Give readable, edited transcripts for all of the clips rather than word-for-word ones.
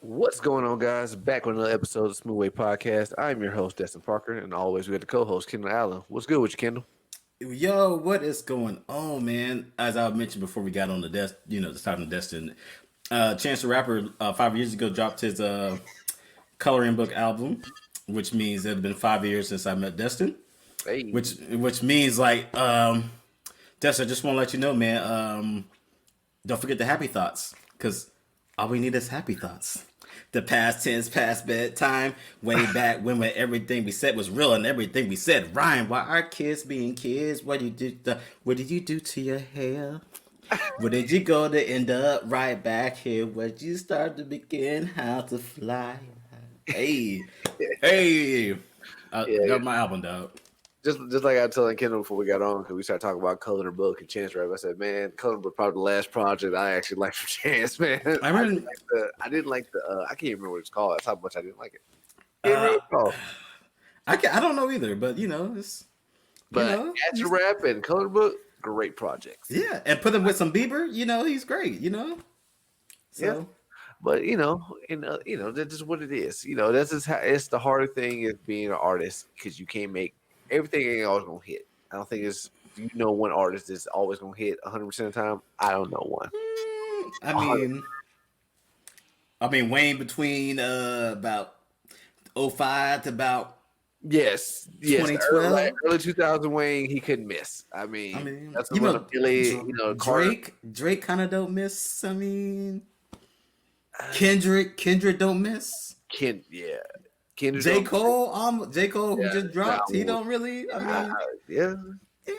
What's going on, guys? Back with another episode of the Smooth Way Podcast. I'm your host, Destin Parker, and always we got the co-host, Kendall Allen. What's good with you, Kendall? Yo, what is going on, man? As I mentioned before we got on the desk, the start of Destin, Chance the Rapper 5 years ago dropped his coloring book album, which means it had been 5 years since I met Destin, Hey, which means Destin, I just want to let you know, man. Don't forget the happy thoughts, because all we need is happy thoughts. The past tense, past bedtime, way back when everything we said was real and everything we said rhymed. Why are kids being kids? What did you do to your hair? Where did you go to end up right back here? Where did you start to begin how to fly? Hey, hey, yeah, that was my album, dog. just like I was telling Kendall before we got on, because we started talking about Color the Book and Chance Rap. I said, man, Color the Book probably the last project I actually liked from Chance, man. I remember, I didn't like the. I can't even remember what it's called. That's how much I didn't like it. Can't remember uh, what it's called. I don't know either, but it's you But know, Acid Rap and Color the Book, great projects. yeah, and put him with some Bieber, he's great, Yeah. so. But that's just what it is. That's just how it's the harder thing is being an artist because you can't make everything ain't always gonna hit. I don't think it's one artist is always gonna hit 100% of the time. I don't know one. I 100. mean, Wayne between about '05 to about Yes, like 2012. early 2000 Wayne, he couldn't miss. I I mean, mean, that's the run of Billy, Carter. Drake kind of don't miss. I mean, Kendrick don't miss. Yeah, Kendrick. J Cole who Yeah, just nah, dropped. He don't really. I mean, yeah.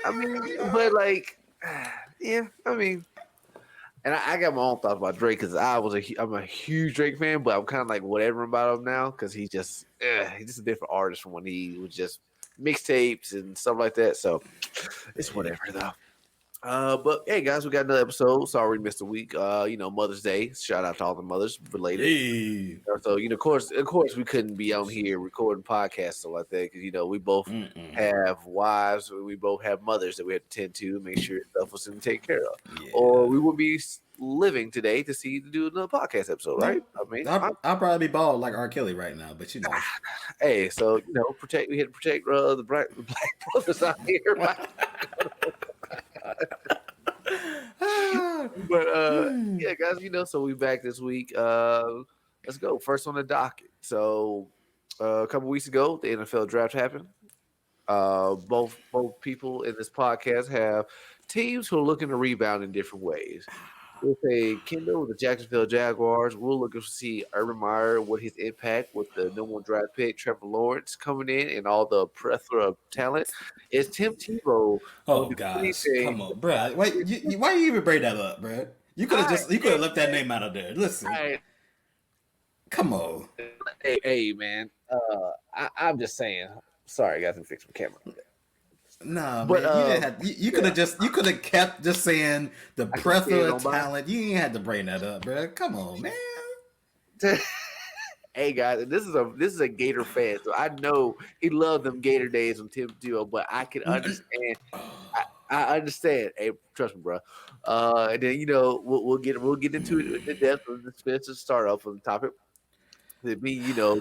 I mean, but like, yeah. I mean, and I got my own thoughts about Drake because I'm a huge Drake fan, but I'm kind of like whatever about him now because he's just a different artist from when he was just mixtapes and stuff like that. So it's whatever though. But hey guys, we got another episode. Sorry we missed a week. Mother's Day. Shout out to all the mothers related. hey, So of course, we couldn't be on here recording podcasts stuff like that because we both have wives, we both have mothers that we have to tend to, make sure stuff was to take care of, or yeah. we would be living today to see to do another podcast episode, right? No, I mean, I'll probably be bald like R. Kelly right now, but hey, so protect. We had to protect the black brothers out here, right? But yeah, guys, so we back this week. Let's go. First on the docket. So a couple weeks ago, the NFL draft happened. Both people in this podcast have teams who are looking to rebound in different ways. We'll say Kendall, the Jacksonville Jaguars. We're looking to see Urban Meyer, what his impact with the number one draft pick, Trevor Lawrence, coming in and all the plethora of talent. Is Tim Tebow going oh to do gosh, come anything? on, bro. Why you even bring that up, bro? I, You could have left that name out of there. Listen, I, come on. hey, man. I'm just saying. Sorry, guys, I'm fixing the camera. Nah, But man, you didn't have. You could have kept just saying the I can see it plethora of on by. talent. You ain't had to bring that up, bro. Come on, man. Hey guys, this is a Gator fan, so I know he loved them Gator days from Tim Tebow, but I can understand. I understand. Hey, trust me, bro. And then we'll get into it in depth of the Spencer start off on the topic.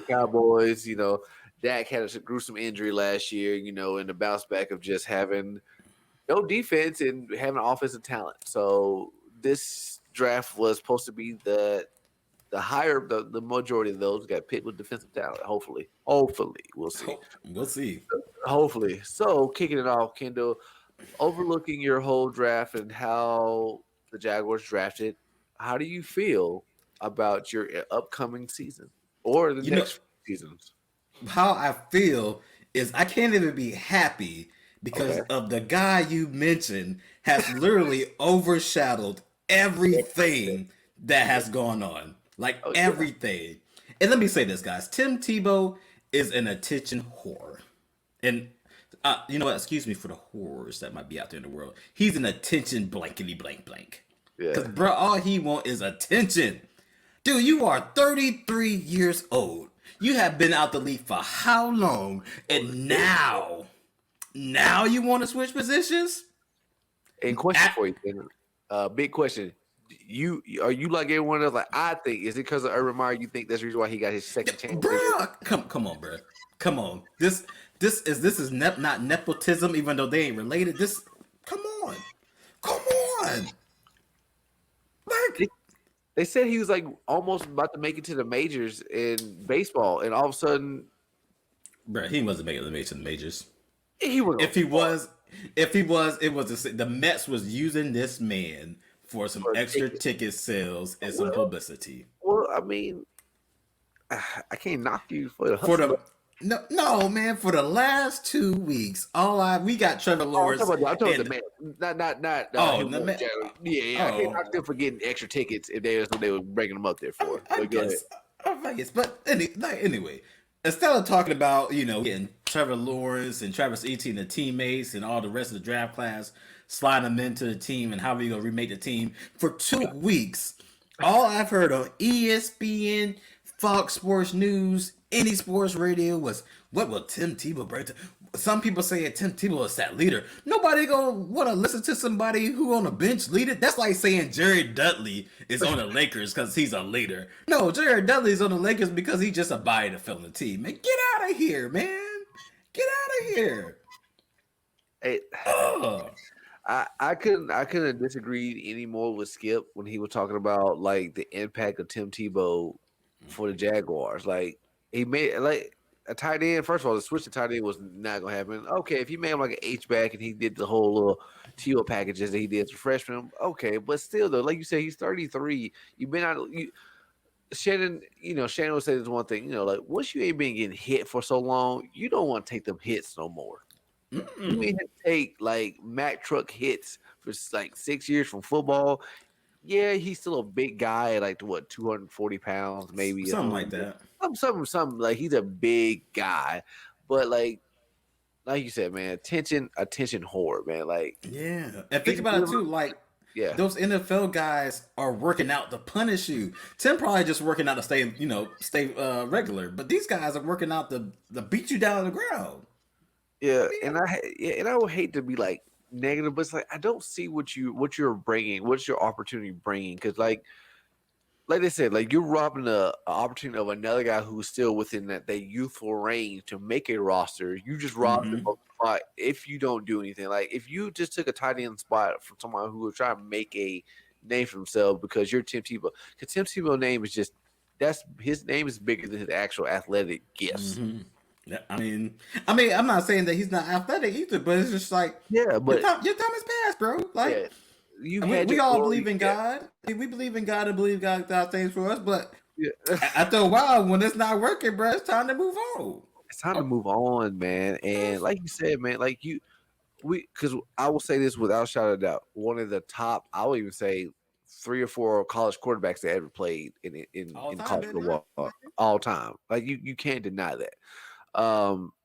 Cowboys. Dak had a gruesome injury last year. And the bounce back of just having no defense and having offensive talent. So this draft was supposed to be the majority of those got picked with defensive talent. Hopefully, we'll see. We'll see. Hopefully. So kicking it off, Kendall, overlooking your whole draft and how the Jaguars drafted, how do you feel about your upcoming season or the You know next seasons? how I feel is I can't even be happy because Okay. of the guy you mentioned has literally overshadowed everything that has gone on. Like Oh yeah. everything. And let me say this, guys. Tim Tebow is an attention whore. And you know what? Excuse me for the horrors that might be out there in the world. He's an attention blankety blank blank. Yeah. Because, bro, all he want is attention. Dude, you are 33 years old. You have been out the league for how long? And now you want to switch positions? And question At, for you, Kendall. Big question. are you like everyone else? Like I think is it because of Urban Meyer? You think that's the reason why he got his second chance? Bro, come on, bro. Come on. This is not nepotism, even though they ain't related. This, come on. Like, They said he was like almost about to make it to the majors in baseball, and all of a sudden, bro, he wasn't making the majors. he was. If he was, it was the Mets was using this man for some extra ticket sales and some publicity. Well, I mean, I can't knock you for the For hustle. no, man. For the last 2 weeks, we got Trevor Lawrence. I'm talking about the man, not. Oh, the man. Yeah. I can't knock them for getting extra tickets if that's what they were breaking them up there for. I guess. But anyway, instead of talking about getting Trevor Lawrence and Travis Etienne, the teammates, and all the rest of the draft class, sliding them into the team, and how we gonna remake the team for 2 weeks, all I've heard on ESPN, Fox Sports News, any sports radio was, what will Tim Tebow bring to? Some people say Tim Tebow is that leader. Nobody gonna want to listen to somebody who on the bench lead it. That's like saying Jared Dudley is on the Lakers because he's a leader. No, Jared Dudley is on the Lakers because he's just a body to fill the team. Man, get out of here, man. Get out of here. Hey, I couldn't disagree anymore with Skip when he was talking about like the impact of Tim Tebow for the Jaguars. Like he made like a tight end. First of all, the switch to tight end was not gonna happen. Okay, if you made him like an H back and he did the whole little Tebow packages that he did as a freshman, okay, but still though, like you said, he's 33. You've been out. Shannon will say this one thing. Like once you ain't been getting hit for so long, you don't want to take them hits no more. You may have to take like Mack truck hits for like 6 years from football. Yeah, he's still a big guy at like 240 pounds, maybe something like that. Something like he's a big guy, but like you said, man, attention whore, man. Like yeah, and think about it too, like. Yeah, those NFL guys are working out to punish you. Tim probably just working out to stay regular, but these guys are working out to beat you down on the ground. Yeah, and I would hate to be like negative, but it's like I don't see what you're bringing, what's your opportunity bringing, because like they said, like you're robbing the opportunity of another guy who's still within that youthful range to make a roster. You just robbed them of the spot if you don't do anything. Like if you just took a tight end spot from someone who was trying to make a name for themselves because you're Tim Tebow. Because Tim Tebow's name is just his name is bigger than his actual athletic gifts. Mm-hmm. Yeah, I mean, I'm not saying that he's not athletic either, but it's just like but your time is past, bro. Like we all believe in God. We believe in God and believe God does things for us, but after a while, when it's not working, bro, it's time to move on. It's time to move on, man. And like you said, man, like because I will say this without a shadow of doubt, one of the top, I will even say 3 or 4 college quarterbacks that ever played in college football all time. Like you can't deny that.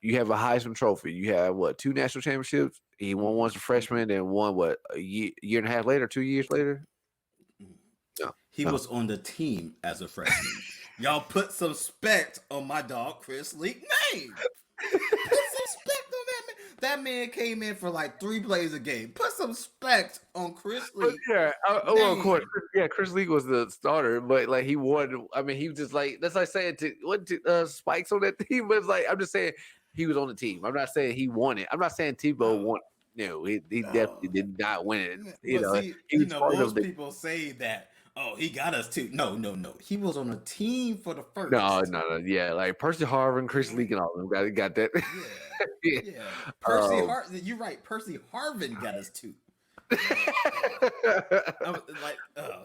You have a Heisman Trophy. You have 2 national championships. He won once a freshman, and won a year and a half later, 2 years later. No, he was on the team as a freshman. Y'all put some respect on my dog Chris Leak name. Put some respect on that man. That man came in for like 3 plays a game. Put some respect on Chris Leak. Yeah, of course. Yeah, Chris Leak was the starter, but like he won. I mean, he was just like that's like saying Spikes on that team, but it's like I'm just saying he was on the team. I'm not saying he won it. I'm not saying Tebow won. No, he definitely did not win it. Most people say that. Oh, he got us too. No. He was on a team for the first. No. Yeah, like Percy Harvin, Chris Leak, and all of them got that. Yeah. Percy Harvin. You're right. Percy Harvin got us too.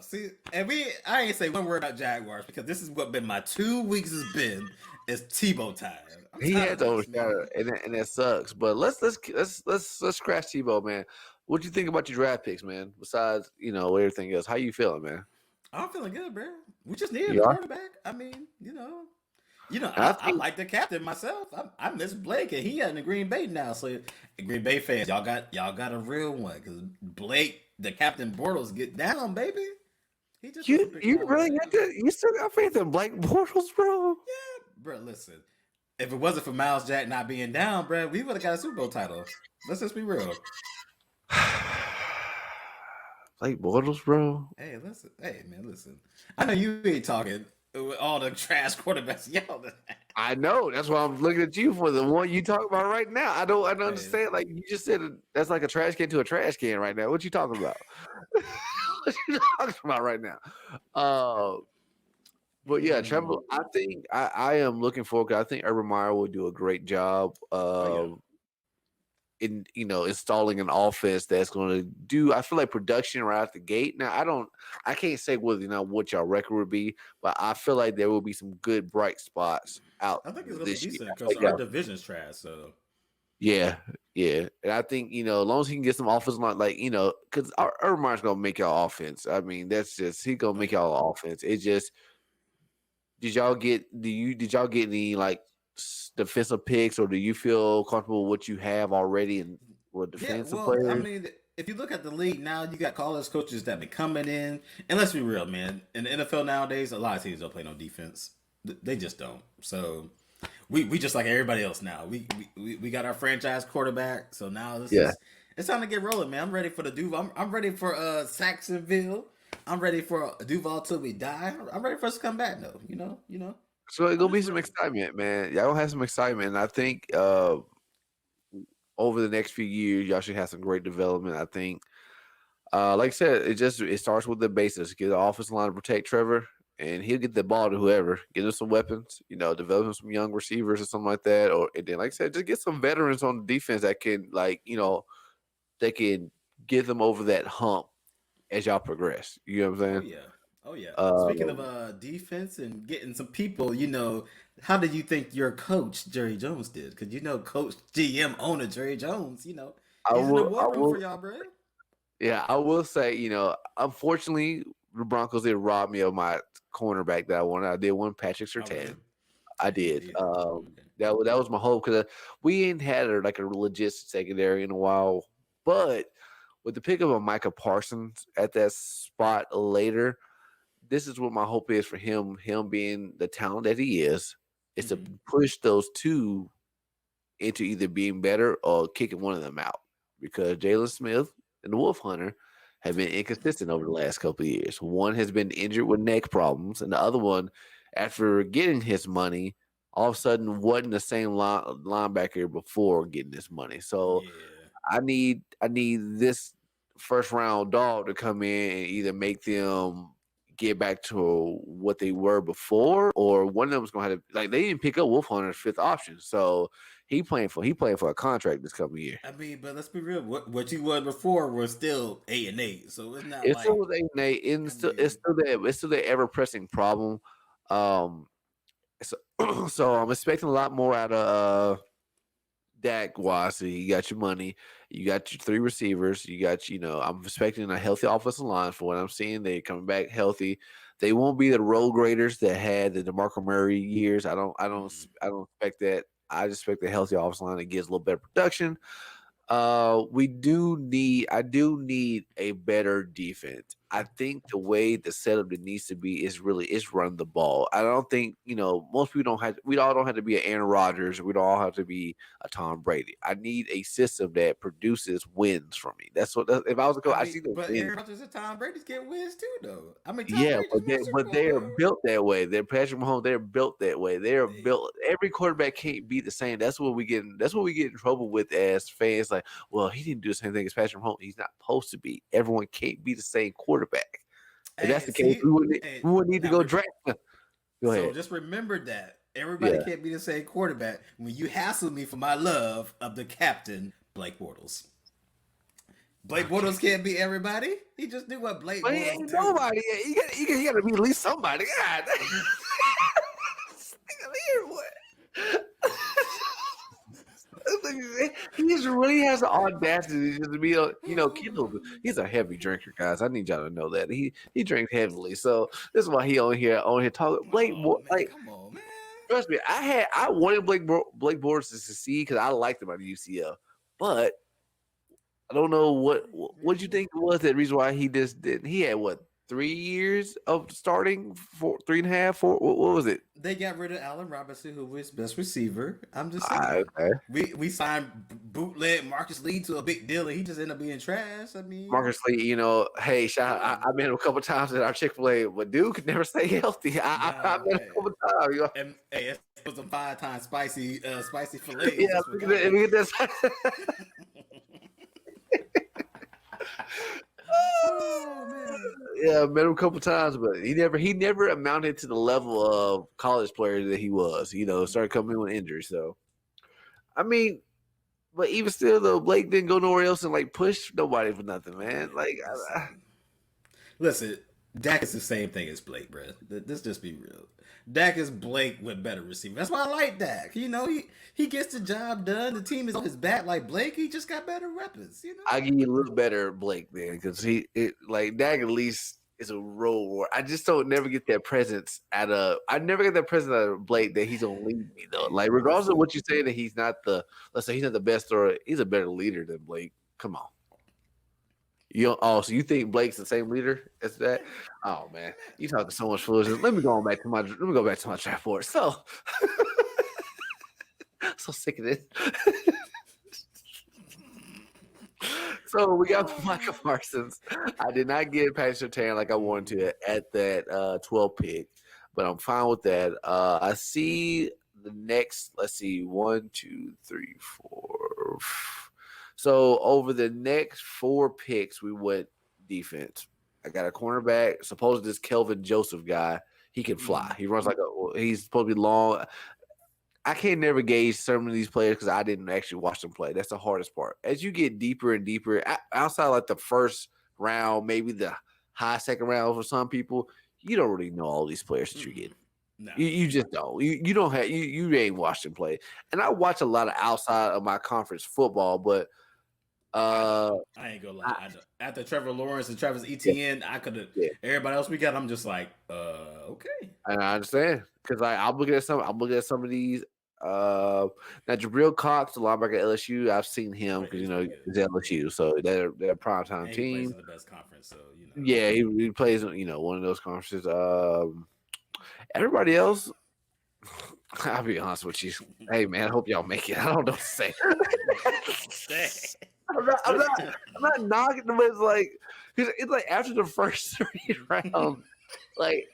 See, and I ain't say one word about Jaguars because this is what been my 2 weeks has been is Tebow time. He had to overshadow, and that sucks. But let's scratch Tebow, man. What do you think about your draft picks, man? Besides, everything else, how you feeling, man? I'm feeling good, bro. We just needed a quarterback. I mean, I like the captain myself. I miss Blake, and he in the Green Bay now. So, Green Bay fans, y'all got a real one because Blake, the Captain Bortles, get down, baby. He just you really got that? You still got faith in Blake Bortles, bro? Yeah, bro. Listen, if it wasn't for Miles Jack not being down, bro, we would have got a Super Bowl title. Let's just be real. Blake Bortles, bro. Hey, listen. Hey, man, listen. I know you ain't talking with all the trash quarterbacks. Y'all. I know. That's why I'm looking at you for the one you talk about right now. I don't Hey, understand. Like you just said, that's like a trash can to a trash can right now. What you talking about? What you talking about right now? Uh, but yeah, Trevor. I think I am looking forward. 'Cause I think Urban Meyer will do a great job oh yeah. in installing an offense that's going to do. I feel like production right out the gate. Now I can't say whether what your record would be, but I feel like there will be some good bright spots out I think it's gonna be this year. decent I because feel our like division's trash. So yeah, yeah, and I think as long as he can get some offense line, like because Urban Meyer's gonna make y'all offense. I mean, that's just he gonna oh make yeah. y'all offense. It just did y'all get any like defensive picks, or do you feel comfortable with what you have already and with Yeah, defensive well, I players? mean, if you look at the league now, you got college coaches that be coming in, and let's be real, man. In the NFL nowadays, a lot of teams don't play no defense. They just don't. So we just like everybody else now. We got our franchise quarterback. So now this Yeah. is it's time to get rolling, man. I'm ready for the Duval. I'm ready for Saxonville. I'm ready for Duval till we die. I'm ready for us to come back, though. So it's I'm gonna be just some ready. excitement, man. Y'all gonna have some excitement. And I think over the next few years, y'all should have some great development. I think, like I said, it starts with the basics. Get the offensive line to protect Trevor, and he'll get the ball to whoever. Get him some weapons. Develop him some young receivers or something like that. Or and then, like I said, just get some veterans on defense that can, they can get them over that hump as y'all progress. You know what I'm Oh saying? yeah. Oh yeah. Speaking of Um, defense and getting some people, how did you think your coach Jerry Jones did? Because Coach GM owner Jerry Jones, I he's in the will. I war room for will. y'all, bro. Yeah, I will say, unfortunately, the Broncos did rob me of my cornerback that I wanted. I did one Patrick Oh really? Surtain. I Yeah, you did. did. Okay. That was my hope because we ain't had like a legit secondary in a while. But with the pickup of Micah Parsons at that spot later, this is what my hope is for him. Him being the talent that he is to Hmm. push those two into either being better or kicking one of them out. Because Jalen Smith and the Wolf Hunter have been inconsistent over the last couple of years. One has been injured with neck problems, and the other one, after getting his money, all of a sudden wasn't the same linebacker before getting this money. So Yeah. I need this first round dog to come in and either make them get back to what they were before, or one of them is gonna have to, like, they didn't pick up Wolf Hunter's fifth option, so he playing for a contract this coming year. I mean, but let's be real. What you was before was still 8-8, so it's not It's still like with 8-8, and I it's mean, still the ever pressing problem. Um, so, so I'm expecting a lot more out of Dak wise. So you got your money, you got your three receivers, you got I'm expecting a healthy offensive line for what I'm seeing. They're coming back healthy. They won't be the road graders that had the DeMarco Murray years. mhm. I don't expect that. I just expect a healthy offensive line that gives a little better production. I do need a better defense. I think the way the setup that needs to be is run the ball. I don't think, most people we all don't have to be an Aaron Rodgers. We don't all have to be a Tom Brady. I need a system that produces wins for me. If I was a coach, I I mean, see the but wins. Aaron Rodgers and Tom Brady's get wins too, though. I mean, Tom Yeah, Brady just won a Super but Bowl, they are bro. built that way. They're Patrick Mahomes. They're built that way. They are Hey, built. Every quarterback can't be the same. That's what we get. That's what we get in trouble with as fans. Like, well, he didn't do the same thing as Patrick Mahomes. He's not supposed to be. Everyone can't be the same quarterback. If that's hey, the case, see, hey, we wouldn't need to now go draft him. Go so ahead. just remember that everybody Yeah. can't be the same quarterback. When you hassle me for my love of the captain, Blake Bortles. Blake Okay. Bortles can't be everybody. He just do what Blake But he Bortles ain't do. nobody. You got to be at least somebody. God. What? He just really has the audacity just to be, Kendall. He's a heavy drinker, guys. I need y'all to know that he drinks heavily. So this is why he on here talking. Oh man, Like, come on, man. trust me, I wanted Blake Bortles to succeed because I liked him at the UCL, but I don't know what you think was that reason why he just didn't. He had what 3 years of starting, 3.5, 4. What was it? They got rid of Allen Robinson, who was best receiver. I'm just saying. Okay. We signed bootleg Marcus Lee to a big deal, and he just ended up being trash. I mean, Marcus Lee, hey, shout out. I met him a couple times at our Chick-fil-A, but dude could never stay healthy. I nah, met him a couple times. and hey, it was some 5 times spicy fillets. Yeah, That's what let me get this. Oh man. Yeah, met him a couple times, but he never amounted to the level of college player that he was. Started coming in with injuries. So, I mean, but even still, though, Blake didn't go nowhere else and like push nobody for nothing, man. Like, Listen, Dak is the same thing as Blake, bro. Let's just be real. Dak is Blake with better receivers. That's why I like Dak. He gets the job done. The team is on his back like Blake. He just got better weapons. I give you a little better Blake then, because Dak at least is a role war. I just don't never get that presence I never get that presence out of Blake that he's gonna lead me though. Like regardless of what you say that he's not let's say he's not the best thrower, he's a better leader than Blake. Come on. So you think Blake's the same leader as that? Oh man, you talking so much foolishness. Let me go back to my draft board. So, so sick of this. So we got Micah Parsons. I did not get Patrick Surtain like I wanted to at that 12 pick, but I'm fine with that. I see the next. Let's see, 1, 2, 3, 4. So over the next 4 picks, we went defense. I got a cornerback. Suppose this Kelvin Joseph guy, he can fly. He runs he's supposed to be long. I can't never gauge some of these players because I didn't actually watch them play. That's the hardest part. As you get deeper and deeper, outside like the first round, maybe the high second round for some people, you don't really know all these players that you're getting. No. You just don't. You don't have you ain't watched them play. And I watch a lot of outside of my conference football, but I ain't gonna lie. After Trevor Lawrence and Travis Etienne, I could have everybody else we got. I'm just like, okay. And I understand because I'm looking at some of these. Now Jabril Cox, the linebacker at LSU, I've seen him because he's at LSU, so they're a primetime team. He plays in the best conference, so Yeah, he plays in one of those conferences. Everybody else, I'll be honest with you. Hey man, I hope y'all make it. I don't know what to say. I'm not knocking them. It's like after the first 3 rounds, like.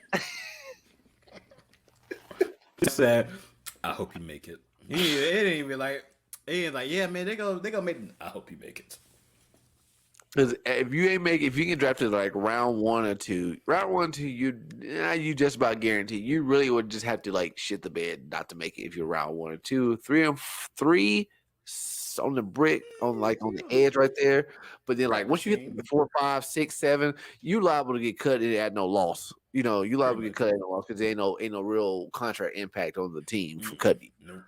Said, I hope you make it. It ain't even like, yeah, man, they gonna make it. I hope you make it. Because if you get drafted like round 1 or 2, you just about guaranteed. You really would just have to like shit the bed not to make it if you're round 1 or 2, 3 and 3 on the brick on the edge right there. But then like once you hit the 4, 5, 6, 7, you liable to get cut at no loss. You liable to get cut at no loss because there ain't no real contract impact on the team for cutting. Nope.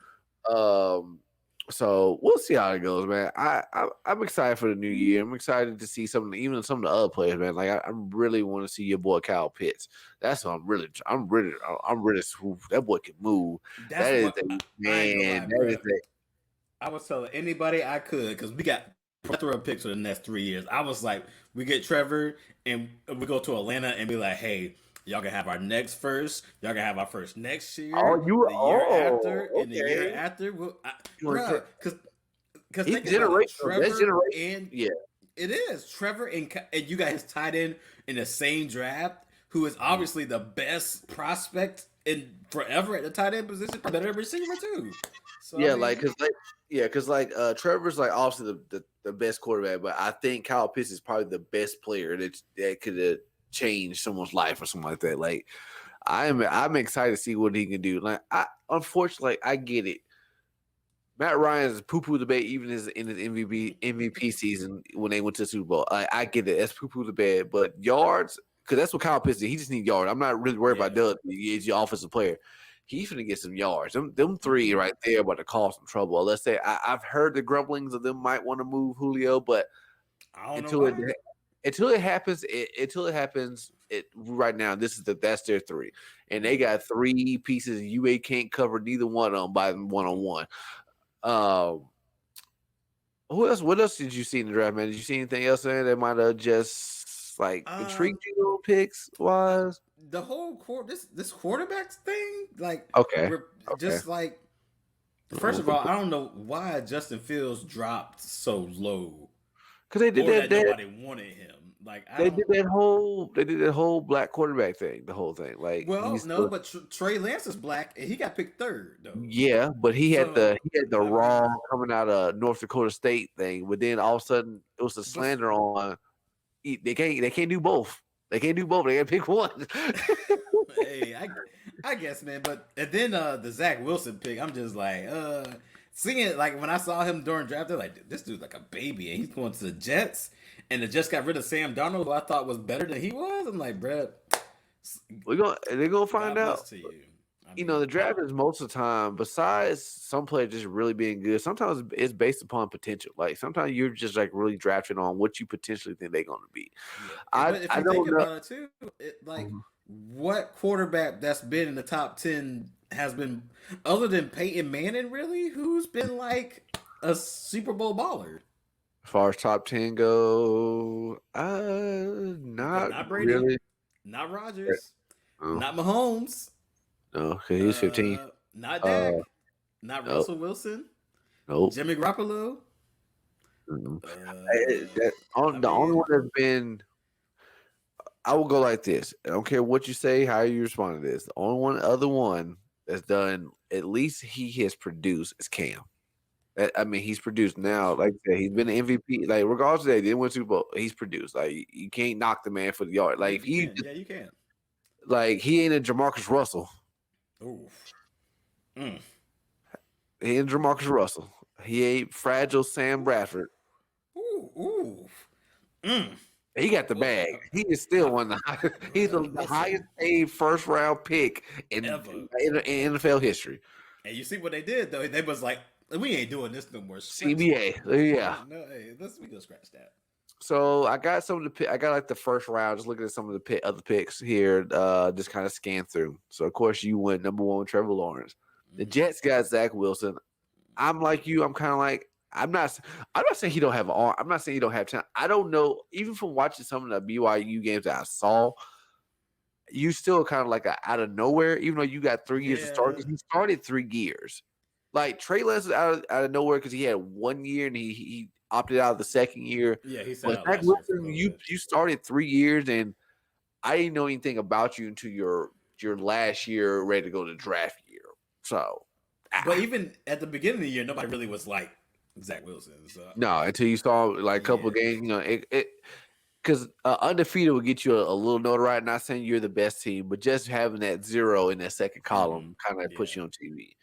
So we'll see how it goes, man. I'm excited for the new year. I'm excited to see some of the other players, man. Like I really want to see your boy Kyle Pitts. That's what I'm ready. That boy can move. I was telling anybody I could because we got plethora of picks for the next 3 years. I was like, we get Trevor and we go to Atlanta and be like, hey, y'all can have our next first. Y'all can have our first next year. The year after. Because think about Trevor and it is Trevor and you guys tied in the same draft, who is obviously the best prospect in forever at the tight end position, better receiver too. So, because Trevor's like obviously the best quarterback, but I think Kyle Pitts is probably the best player that could change someone's life or something like that. Like I'm excited to see what he can do. Like unfortunately, I get it. Matt Ryan's poo-poo debate even in his MVP season when they went to the Super Bowl. I get it. That's poo-poo debate, but yards, because that's what Kyle Pitts did. He just needs yards. I'm not really worried about Doug. He's your offensive player. He's going to get some yards. Them 3 right there about to cause some trouble. Let's say I've heard the grumblings of them might want to move Julio, but until it happens, right now, that's their 3, and they got 3 pieces. UA can't cover neither one of them by one-on-one. Who else? What else did you see in the draft, man? Did you see anything else in there that might have just picks like intrigued you on picks wise? The whole this quarterbacks thing, like Okay, we're okay. just like first of all, I don't know why Justin Fields dropped so low, Because they did or that, that nobody wanted him. Like I don't. they did that whole black quarterback thing, the whole thing. Like Well, he's no, but Trey Lance is black, and he got picked third though. yeah, but So he had the I mean, raw coming out of North Dakota State thing, but then all of a sudden it was a but slander on they can't do both. They can't do both. They got to pick one. hey, I guess, man. But and then the Zach Wilson pick, I'm just like, seeing it like when I saw him during draft, they're like, this dude's like a baby, and he's going to the Jets, and they just got rid of Sam Darnold, who I thought was better than he was. I'm like, bruh, They're gonna find God out. bless to you. I You know, the mean, draft is most of the time, besides some players just really being good, sometimes it's based upon potential. Like sometimes you're just like really drafting on what you potentially think they're gonna be. yeah. But if I you think don't know. about it too, like what quarterback that's been in the top 10 has been other than Peyton Manning, really, who's been like a Super Bowl baller? As far as top 10 go, Because not not Brady, really. not Rodgers, No, not Mahomes, no, 'cause he's 15. not Uh, Dak, not nope, Russell Wilson, nope. Jimmy Garoppolo. Mm-mm. I The only mean, one that's been, I will go like this. I don't care what you say, how you respond to this. The only other one that's done, at least he has produced, is Cam. I mean, he's produced now. Like I said, he's been an MVP. Like, regardless of that, he didn't win Super Bowl. He's produced. Like, you can't knock the man for the yard. yeah, Like, if you he can. Yeah, you can. like he ain't a Jamarcus Russell. Ooh. Mm. He ain't Jamarcus Russell. He ain't fragile Sam Bradford. Ooh. Ooh. Mm. He got the bag. He is still one of the highest. He's the Listen, highest paid first round pick in ever. in NFL history. And you see what they did though? They was like, we ain't doing this no more. Scratch CBA, that. yeah. No, hey, we go scratch that. So I got some of the pick. I got like the first round. Just looking at some of the other picks here. Just kind of scan through. So of course you went number one with Trevor Lawrence. The Jets got Zach Wilson. I'm like you. I'm kind of like I'm not saying he don't have an arm. I'm not saying he don't have talent. I don't know. Even from watching some of the BYU games that I saw, you still kind of like out of nowhere. Even though you got 3 years to start, Yeah. he started 3 years. Like Trey Lance is out of nowhere because he had 1 year and he opted out of the second year. Yeah, he said But out Zach last year for Wilson, COVID. you started 3 years and I didn't know anything about you until your last year, ready to go to draft year. So, But even at the beginning of the year, nobody really was like Zach Wilson. So no, until you saw like a couple of games, you know, it because undefeated will get you a little notoriety. Not saying you're the best team, but just having that 0 in that second column kind of puts you on TV.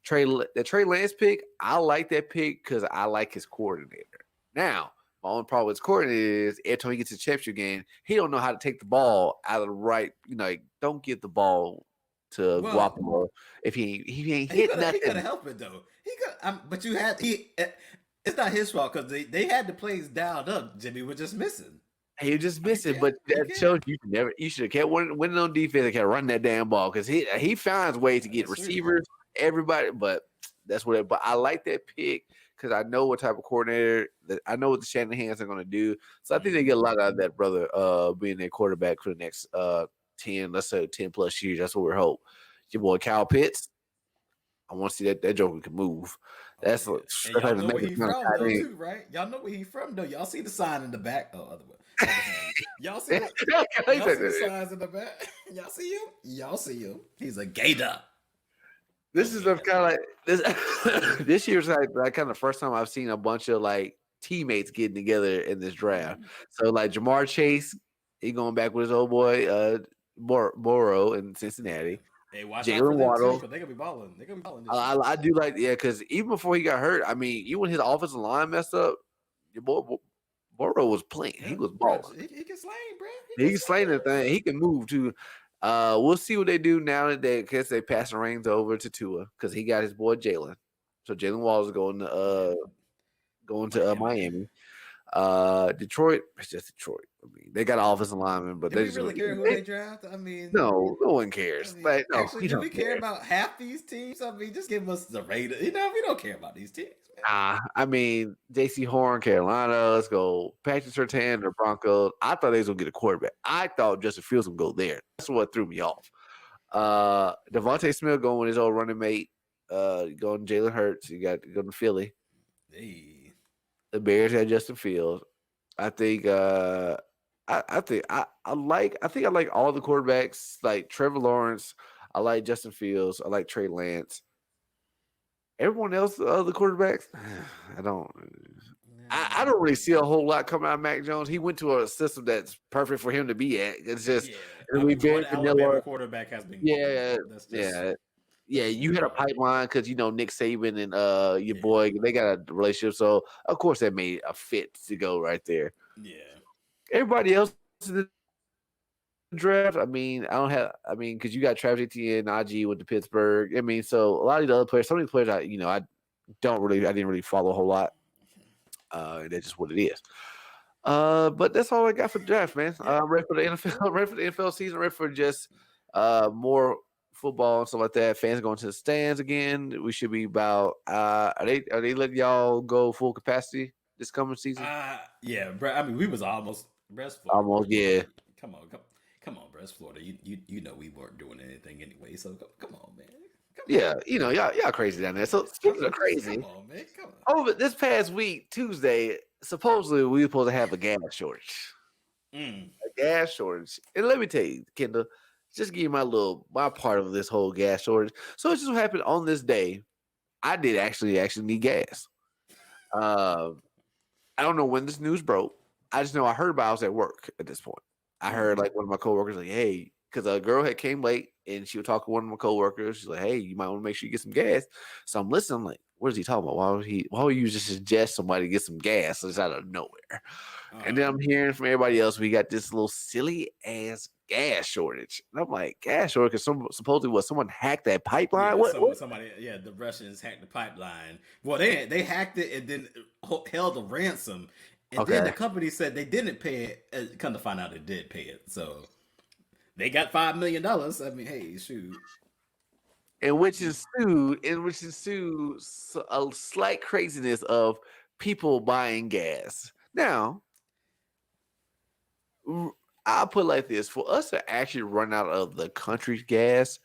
The Trey Lance pick, I like that pick because I like his coordinator. Now, my only problem with his coordinator is every time he gets a championship game, he don't know how to take the ball out of the right. You know, like, don't give the ball to Guapolo if he ain't hit nothing. He could have helped it though. He could, but you had he. It's not his fault because they had the plays dialed up. Jimmy was just missing. He was just missing, but that shows you should have kept winning on defense and kept running that damn ball because he finds ways to get receivers, everybody. But that's what. But I like that pick because I know what type of coordinator I know what the Shanahan's are going to do. So I think they get a lot out of that brother being their quarterback for the next 10, let's say 10 plus years. That's what we're hope. Your boy Kyle Pitts. I want to see that Joker can move. That's what. Y'all know where he's from, though, too, right? Y'all know where he's from, though. Y'all see the sign in the back. Oh, other way. Y'all see it? Y'all see the signs in the back? Y'all see him? Y'all see him? He's a gator. This is kind of like this. This year's like kind of the first time I've seen a bunch of like teammates getting together in this draft. So like Jamar Chase, he going back with his old boy Burrow in Cincinnati. Hey, watch Jalen Waddle. They're gonna be balling. They're gonna be balling. I do like because even before he got hurt, I mean, even when his offensive line messed up, your boy Burrow was playing. He was balling. He can slang, bro. He can slang that thing. He can move too. We'll see what they do now that they pass the reins over to Tua because he got his boy Jalen. So Jalen Waddle is going to Miami. Detroit, it's just Detroit. I mean, they got an offensive lineman, but Do they we just really care who they draft? I mean, no one cares. Like, no, actually, we do don't we care care. about half these teams? I mean, just give us the Raiders. You know, we don't care about these teams, man. I mean, J.C. Horn, Carolina. Let's go. Patrick Surtain, the Broncos. I thought they was gonna get a quarterback. I thought Justin Fields would go there. That's what threw me off. Devontae Smith going with his old running mate. Going Jalen Hurts. You got going to Philly. Hey. The Bears had Justin Fields. I think. I think I like all the quarterbacks. Like Trevor Lawrence. I like Justin Fields. I like Trey Lance. Everyone else, the other quarterbacks, I don't. I don't really see a whole lot coming out of Mac Jones. He went to a system that's perfect for him to be at. It's just I mean, what Alabama quarterback has been yeah, that's just, yeah. You had a pipeline because Nick Saban and your boy, they got a relationship, so of course that made a fit to go right there. Yeah. Everybody else in the draft, I mean, because you got Travis Etienne, Najee with the Pittsburgh. I mean, so a lot of the other players, some of these players, I didn't really follow a whole lot. That's just what it is. But that's all I got for the draft, man. I'm ready for the NFL, ready for the NFL season, ready for just more football and stuff like that. Fans going to the stands again. We should be about. Are they letting y'all go full capacity this coming season? Yeah, bro. I mean, we was almost Florida. Almost, yeah. Come on, Brest, Florida. You know we weren't doing anything anyway. So come on, man. Y'all crazy down there. So speaking of crazy, come on, man. Come on. Over this past week, Tuesday, supposedly we were supposed to have a gas shortage. A gas shortage. And let me tell you, Kendall, just give you my part of this whole gas shortage. So it just happened on this day. I did actually need gas. I don't know when this news broke. I just know I heard about it. I was at work at this point. I heard like one of my coworkers like, hey, because a girl had came late and she was talking to one of my coworkers. She's like, hey, you might want to make sure you get some gas. So I'm listening. I'm like, what is he talking about? Why would you just suggest somebody get some gas? It's out of nowhere. And then I'm hearing from everybody else, we got this little silly ass gas shortage. And I'm like, gas shortage? Because supposedly someone hacked that pipeline? Yeah, somebody, the Russians hacked the pipeline. Well, they hacked it and then held a ransom. And then the company said they didn't pay it. Come to find out, they did pay it. So they got $5 million. I mean, hey, shoot. In which ensued a slight craziness of people buying gas. Now, I'll put it like this: for us to actually run out of the country's gas,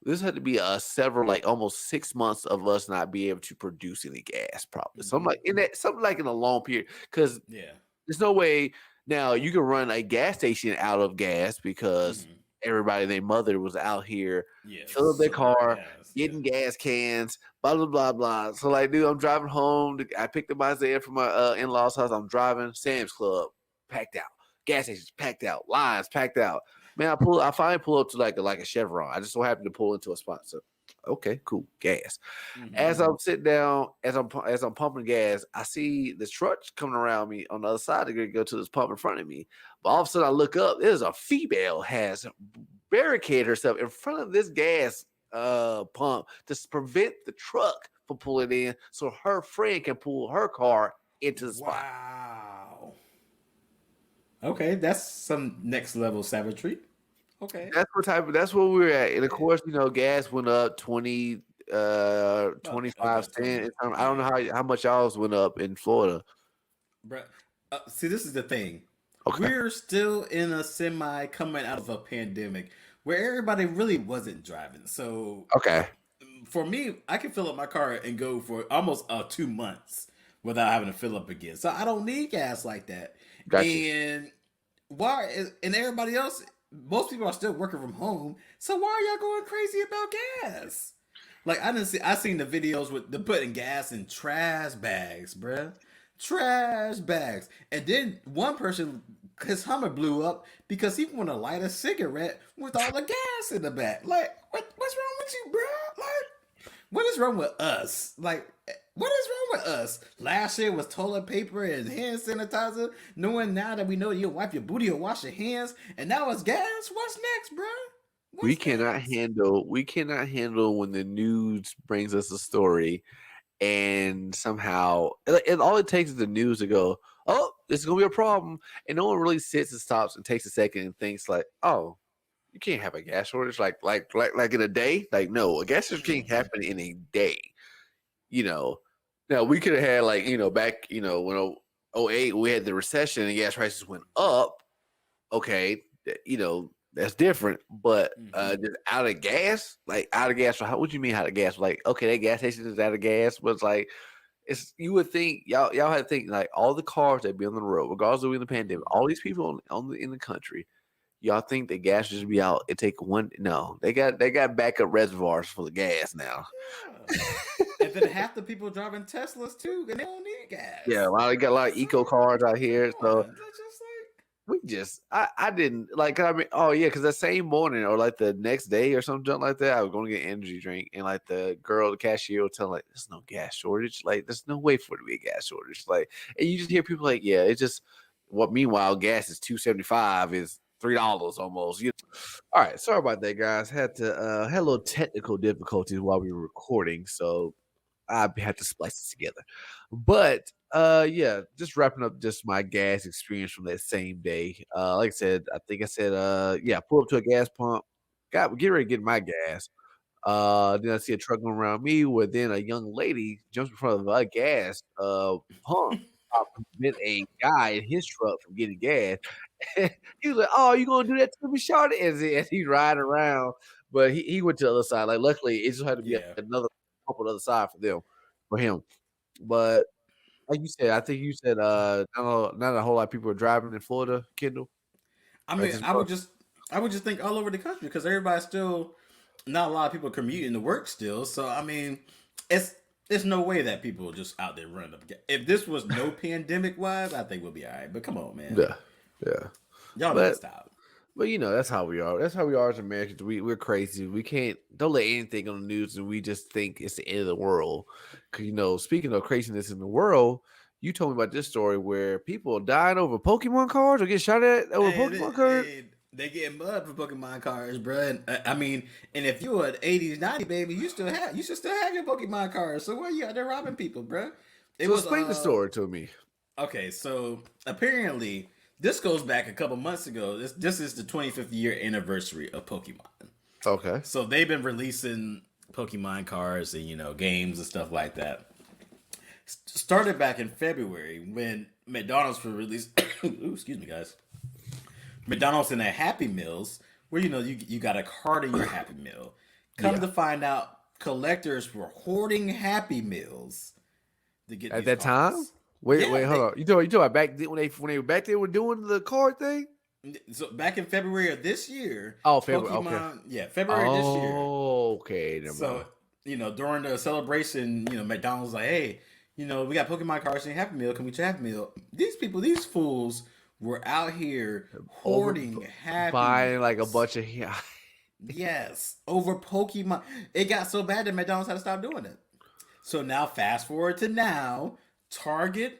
this had to be almost 6 months of us not be able to produce any gas. Probably something like in a long period. Because there's no way now you can run a gas station out of gas because everybody and their mother was out here filling up their car, getting gas cans, blah blah blah blah. So dude, I'm driving home. I picked up Isaiah from my in-laws' house. I'm driving. Sam's Club packed out. Gas stations packed out. Lines packed out. Man, I finally pull up to like a Chevron. I just so happened to pull into a spot. So, okay, cool, gas. As I'm sitting down, as I'm pumping gas, I see this truck coming around me on the other side to go to this pump in front of me. But all of a sudden, I look up. There's a female has barricaded herself in front of this gas pump to prevent the truck from pulling in, so her friend can pull her car into the spot. Wow. Okay, that's some next level savagery. Okay. That's where we're at. And of course, gas went up 25 cents. I don't know how much y'all's went up in Florida. Bro, see, this is the thing. Okay. We're still in a semi coming out of a pandemic where everybody really wasn't driving. So for me, I can fill up my car and go for almost 2 months without having to fill up again. So I don't need gas like that. Gotcha. And everybody else, most people are still working from home. So why are y'all going crazy about gas? I seen the videos with the putting gas in trash bags, bruh. Trash bags. And then one person, his Hummer blew up because he want to light a cigarette with all the gas in the back. What's wrong with you, bro? What is wrong with us? What is wrong with us? Last year was toilet paper and hand sanitizer. Knowing now that we know you'll wipe your booty or wash your hands, and now it's gas. What's next, bro? We cannot handle when the news brings us a story and somehow all it takes is the news to go, oh, this is gonna be a problem, and no one really sits and stops and takes a second and thinks like, oh, you can't have a gas shortage like in a day. Like, no, a gas shortage can't Mhm. happen in a day. You know, now we could have had like back when '08 we had the recession and gas prices went up. Okay, that's different. But Mhm. just out of gas, like out of gas. So what do you mean out of gas? Like, okay, that gas station is out of gas, but it's like you would think y'all had to think like all the cars that be on the road, regardless of in the pandemic, all these people in the country. Y'all think the gas should just be out? It take one. No, they got backup reservoirs for the gas now. Yeah. And then half the people driving Teslas too, and they don't need Yeah, gas. they got a lot of So eco cars out here. come So on, that's just like I didn't like. I mean, oh yeah, because that same morning or like the next day or something like that, I was going to get an energy drink, and like the girl, the cashier, would tell like, "There's no gas shortage. Like, there's no way for it to be a gas shortage." Like, and you just hear people like, "Yeah, it's just what." Meanwhile, gas is $2.75 is $3 almost. All right, sorry about that, guys. Had a little technical difficulties while we were recording, so I had to splice this together. But yeah, just wrapping up just my gas experience from that same day. Like I said, I think I said yeah, pull up to a gas pump, get ready to get my gas. Then I see a truck going around me where then a young lady jumps in front of a gas pump to prevent a guy in his truck from getting gas. He was like, "Oh, you gonna do that to me, shawty?" As he's riding around, but he went to the other side. Like, luckily, it just had to be yeah. another pump on the other side for him. But like you said, I think you said not a whole lot of people are driving in Florida, Kendall. I Or mean, just I would just think all over the country because everybody's still not a lot of people commuting to work still. So I mean, it's there's no way that people are just out there running up. If this was no pandemic wise, I think we'll be all right. But come on, man, yeah, yeah. y'all need to But stop. that's how we are. That's how we are as Americans. We're crazy. We can't don't let anything on the news and we just think it's the end of the world. Cause speaking of craziness in the world, you told me about this story where people dying over Pokemon cards or get shot at over Pokemon cards. They get mud for Pokemon cards, bro. And, I mean, and if you're an '80s, '90s baby, you should still have your Pokemon cards. So why you out there robbing people, bro? It So was explain the story to me. okay. So apparently, this goes back a couple months ago. This is the 25th year anniversary of Pokemon. Okay. So they've been releasing Pokemon cards and games and stuff like that. Started back in February when McDonald's were released. Ooh, excuse me, guys. McDonald's and their Happy Meals, where you got a card in your Happy Meal. Come Yeah. to find out, collectors were hoarding Happy Meals to get At these that time? cards. Wait, Yeah, hold on. You talking about back then when they were back there were doing the card thing? so back in February of this year, Oh, February. Okay. Pokemon, yeah, February of this year. Oh, okay. Never So, mind. during the celebration, McDonald's was like, hey, we got Pokemon cards in Happy Meal. Can we get your Happy Meal? These people, these fools were out here Over hoarding Happy buying like a Meals. bunch of yeah. Yes, over Pokemon. It got so bad that McDonald's had to stop doing it. So now, fast forward to now, Target,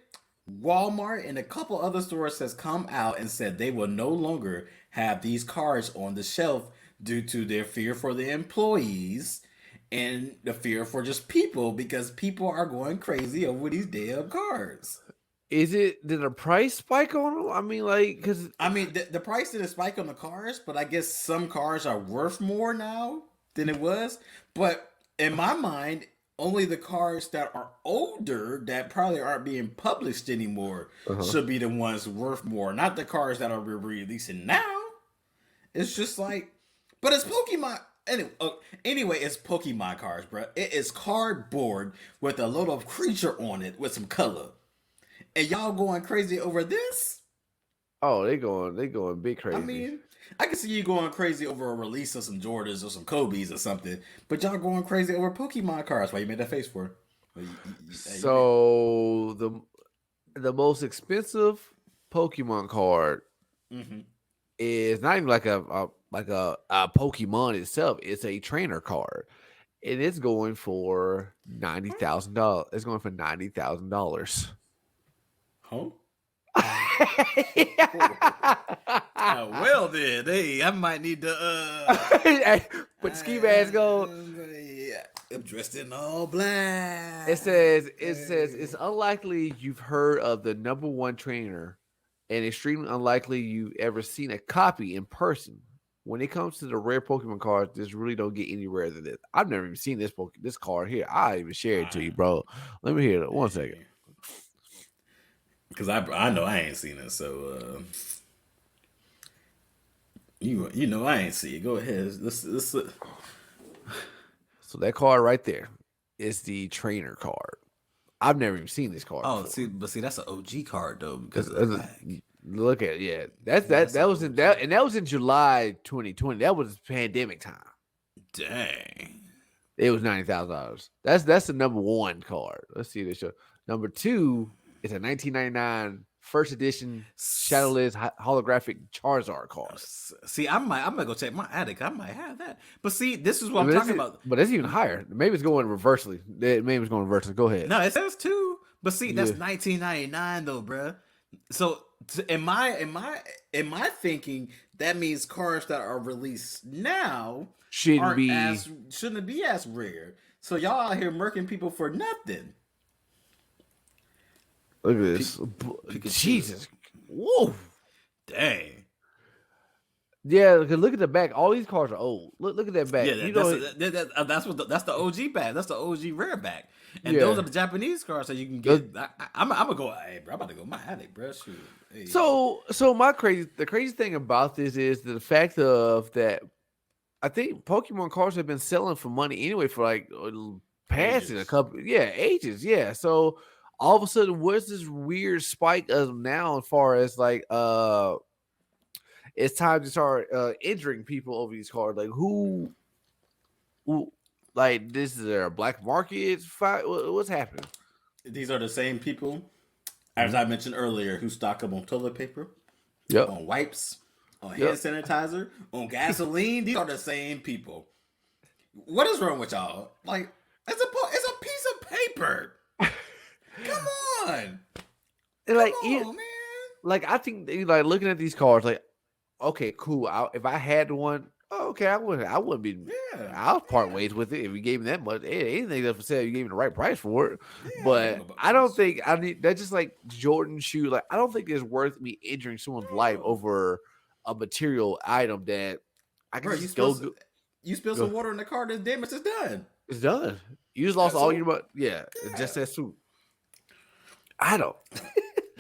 Walmart, and a couple other stores has come out and said they will no longer have these cards on the shelf due to their fear for the employees and the fear for just people because people are going crazy over these damn cards. Did a price spike on them? I mean, like, because I mean, the price didn't spike on the cars, but I guess some cars are worth more now than it was. But in my mind, only the cars that are older that probably aren't being published anymore uh-huh. should be the ones worth more, not the cars that are releasing now. It's just like, but it's Pokemon. Anyway, it's Pokemon cards, bro. It is cardboard with a little creature on it with some color, and y'all going crazy over this. Oh, they going big I crazy. mean, I can see you going crazy over a release of some Jordans or some Kobe's or something, but y'all going crazy over Pokemon cards. Why you made that face for? So the most expensive Pokemon card Mm-hmm. is not even like a Pokemon itself. It's a trainer card, and it's going for $90,000. It's going for $90,000. Huh? Well then, hey, I might need to Hey, put ski mask on. yeah. I'm dressed in all black. It says it's unlikely you've heard of the number one trainer, and extremely unlikely you've ever seen a copy in person. When it comes to the rare Pokemon cards, this really don't get any rarer than this. I've never even seen this card here. I even share it to you, bro. Let me hear it. 1 second. Because I know I ain't seen it, so you know I ain't see it. Go ahead. This So that card right there is the trainer card. I've never even seen this card. Oh, before. see, that's an OG card though because of Uh, the black. Look at that's that was in that and that was in July 2020. That was pandemic time. Dang. It was $90,000. That's the number one card. Let's see this show. Number two is a 1999 first edition Shadowless holographic Charizard card. See, I'm gonna go check my attic. I might have that. But see, this is what I'm But talking it's- about. But it's even higher. Maybe it's going reversely. Maybe it's going reversely. Go ahead. No, it says two. But see, that's Yeah. 1999 though, bruh. So in my thinking, that means cards that are released now Shouldn't be. shouldn't be as rare. So y'all out here murking people for nothing. Look at this. Jesus. Whoa. Dang. Yeah, look at the back. All these cards are old. Look at that back. Yeah, you that's the OG back. That's the OG rare back. And Yeah. those are the Japanese cards that you can get. I'm gonna go. Hey, bro, I'm about to go my attic, bro. Shoot. Hey. So the crazy thing about this is the fact of that I think Pokemon cards have been selling for money anyway for like past Ages. a couple ages. Yeah. So all of a sudden, what's this weird spike of now as far as like it's time to start injuring people over these cards? Like who like this is there a black market fight? What's happening? These are the same people, as I mentioned earlier, who stock up on toilet paper, Yep. on wipes, on hand Yep. sanitizer, on gasoline. These are the same people. What is wrong with y'all? Like, it's a piece of paper. Come on. And like Come it- on, man. like I think like looking at these cards, like okay, cool. If I had one, okay, I wouldn't be. Yeah. I'll part ways with it if you gave me that much. Anything that's for sale, you gave me the right price for it. Yeah, But about I don't this. think I need. That's just like Jordan shoe. Like I don't think it's worth me injuring someone's life No. over a material item that I can Bro, just go. you spill some water in the car, the damage is done. It's done. You just lost Yeah, all so- your money. Yeah, it's just that suit. I don't.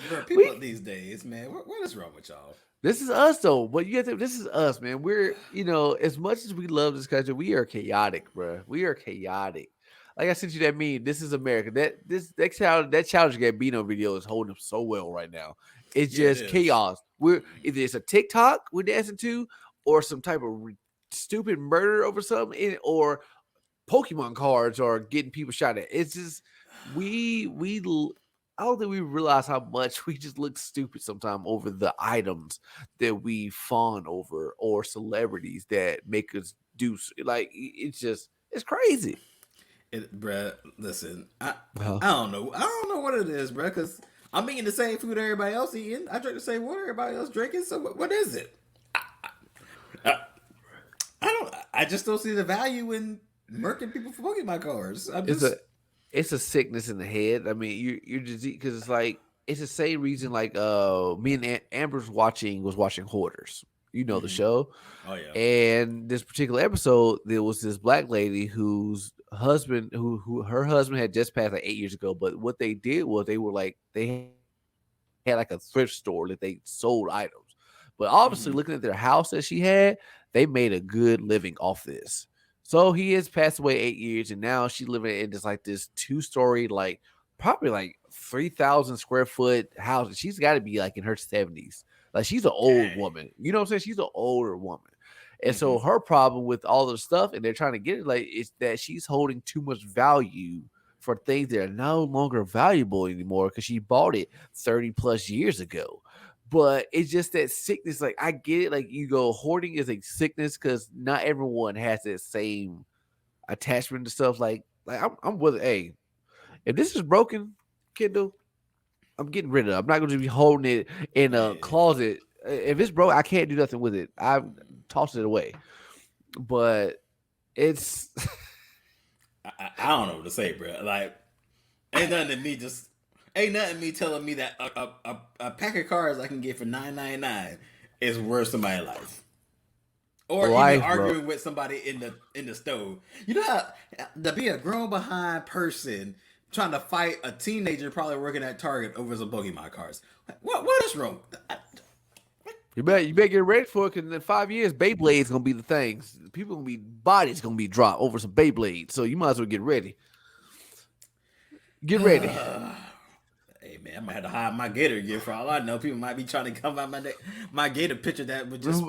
Bro, people these days, man, what is wrong with y'all? This is us though, but you have to. This is us, man. We're as much as we love this country, we are chaotic, bro. We are chaotic. Like I sent you that meme. This is America. That challenge Gambino video is holding up so well right now. It's Yeah, it just is. chaos. We're either it's a TikTok we're dancing to, or some type of stupid murder over something, or Pokemon cards are getting people shot at. It's just I don't think we realize how much we just look stupid sometimes over the items that we fawn over or celebrities that make us do like it's crazy. Bruh, listen, I Uh-huh. don't know. I don't know what it is, bruh, because I'm eating the same food everybody else eating. I drink the same water everybody else drinking. So what is it? I just don't see the value in murking people for Pokemon cards. It's a sickness in the head. I mean, you're just because it's like it's the same reason like me and Amber's was watching Hoarders. You know the show. Oh yeah. And this particular episode, there was this black lady whose husband, who her husband had just passed like 8 years ago. But what they did was they had like a thrift store that they sold items. But obviously, looking at their house that she had, they made a good living off this. So he has passed away 8 years, and now she's living in just like this 2-story, like probably like 3,000 square foot house. She's got to be like in her 70s. Like she's an old Dang. woman. You know what I'm saying? She's an older woman. And so her problem with all the stuff, and they're trying to get it, like, is that she's holding too much value for things that are no longer valuable anymore because she bought it 30 plus years ago. But it's just that sickness. Like I get it. Like you go hoarding is a sickness because not everyone has that same attachment to stuff. Like I'm with it. Hey, if this is broken, Kindle, I'm getting rid of it. I'm not going to be holding it in a closet. If it's broke, I can't do nothing with it. I toss it away. But it's I don't know what to say, bro. Like, ain't nothing to me. Just ain't nothing me telling me that a pack of cards I can get for $9.99 is worth somebody's life. Or even Life, bro. arguing with somebody in the stove. You know how to be a grown behind person trying to fight a teenager probably working at Target over some Pokemon cards. What is wrong? You better get ready for it, because in 5 years, Beyblade's gonna be the things. People gonna be bodies gonna be dropped over some Beyblade. So you might as well get ready. Get ready. Hey man, I might have to hide my Gator gear for all I know. People might be trying to come out my Gator picture that would just.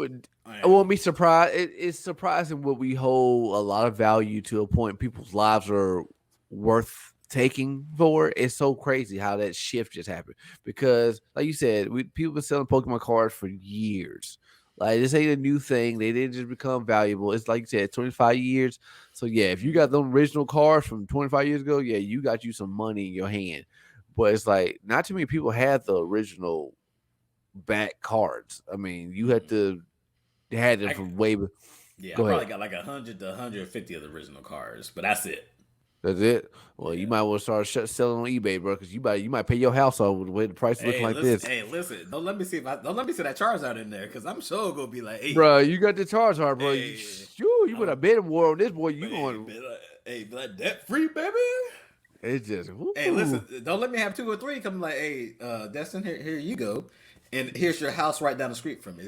I won't be surprised. It's surprising what we hold a lot of value to a point people's lives are worth taking for. It's so crazy how that shift just happened. Because, like you said, people been selling Pokemon cards for years. Like, this ain't a new thing. They didn't just become valuable. It's like you said, 25 years. So yeah, if you got the original cards from 25 years ago, yeah, you got you some money in your hand. But it's like not too many people had the original back cards. I mean, you had to. They had it from way. Yeah, Go I probably ahead. got like 100 to 150 of the original cards, but that's it. That's it. Well, you might want to start selling on eBay, bro, because you might pay your house off with the way the price is looking like this. Hey, listen! Don't let me see that Charizard in there, because I'm sure gonna be like, hey, Bro, you got the Charizard, bro. Hey, You put a bidding war on this boy. You going? Be like debt free, baby. It's just. Woo. Hey, listen! Don't let me have 2 or 3 come like, hey, Destin, here you go, and here's your house right down the street from me,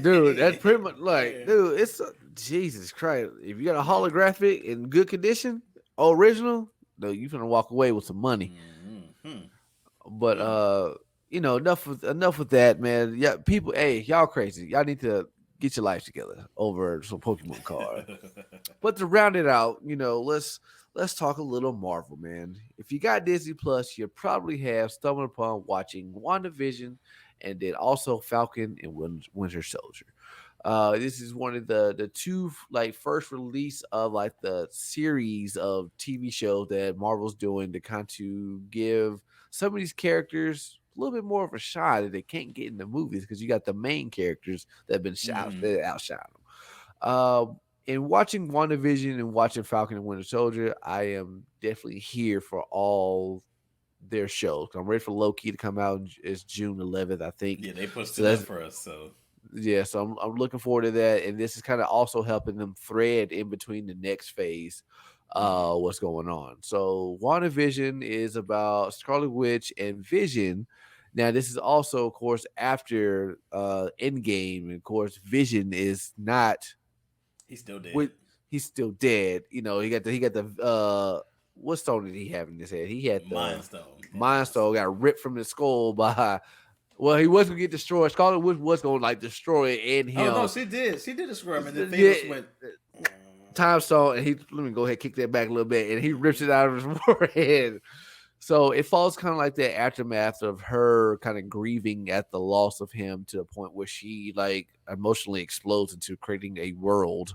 Dude. That's pretty much like, dude. It's Jesus Christ. If you got a holographic in good condition, original, no, you finna walk away with some money. Mm-hmm. But enough with that, man. Yeah, people, hey, y'all crazy. Y'all need to get your life together over some Pokemon card. But to round it out, let's talk a little Marvel, man. If you got Disney Plus, you probably have stumbled upon watching WandaVision and then also Falcon and Winter Soldier. This is one of the two like first release of like the series of TV shows that Marvel's doing to kind of give some of these characters a little bit more of a shot that they can't get in the movies, because you got the main characters that have been that outshine them. In watching WandaVision and watching Falcon and Winter Soldier, I am definitely here for all their shows. I'm ready for Loki to come out. It's June 11th, I think. Yeah, they pushed So it up for us. So yeah, so I'm looking forward to that, and this is kind of also helping them thread in between the next phase, what's going on. So WandaVision is about Scarlet Witch and Vision. Now, this is also, of course, after Endgame, and of course, Vision is not. he's still dead. He's still dead. He got the what stone did he have in his head? He had the Mind Stone. Mind Stone got ripped from his skull by. Well, he was gonna get destroyed. Scarlet Witch was gonna like destroy it and him. Oh no, she did. She did destroy him, and then Thanos went. Time Stone, and let me go ahead and kick that back a little bit, and he rips it out of his forehead. So it falls kind of like the aftermath of her kind of grieving at the loss of him, to the point where she like emotionally explodes into creating a world